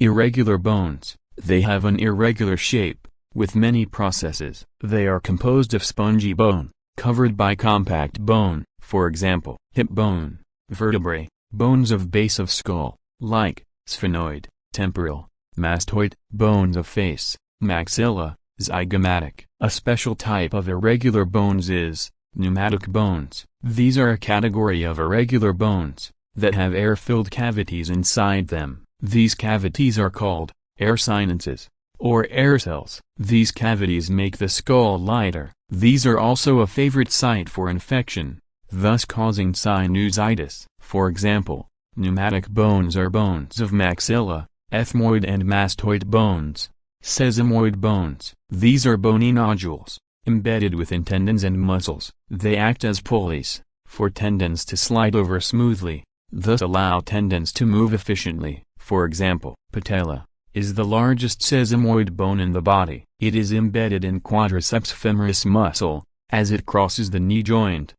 Irregular bones. They have an irregular shape, with many processes. They are composed of spongy bone, covered by compact bone, for example, hip bone, vertebrae, bones of base of skull, like sphenoid, temporal, mastoid, bones of face, maxilla, zygomatic. A special type of irregular bones is pneumatic bones. These are a category of irregular bones that have air-filled cavities inside them. These cavities are called air sinuses, or air cells. These cavities make the skull lighter. These are also a favorite site for infection, thus causing sinusitis. For example, pneumatic bones are bones of maxilla, ethmoid and mastoid bones, sesamoid bones. These are bony nodules, embedded within tendons and muscles. They act as pulleys for tendons to slide over smoothly, thus allow tendons to move efficiently. For example, patella is the largest sesamoid bone in the body. It is embedded in quadriceps femoris muscle, as it crosses the knee joint.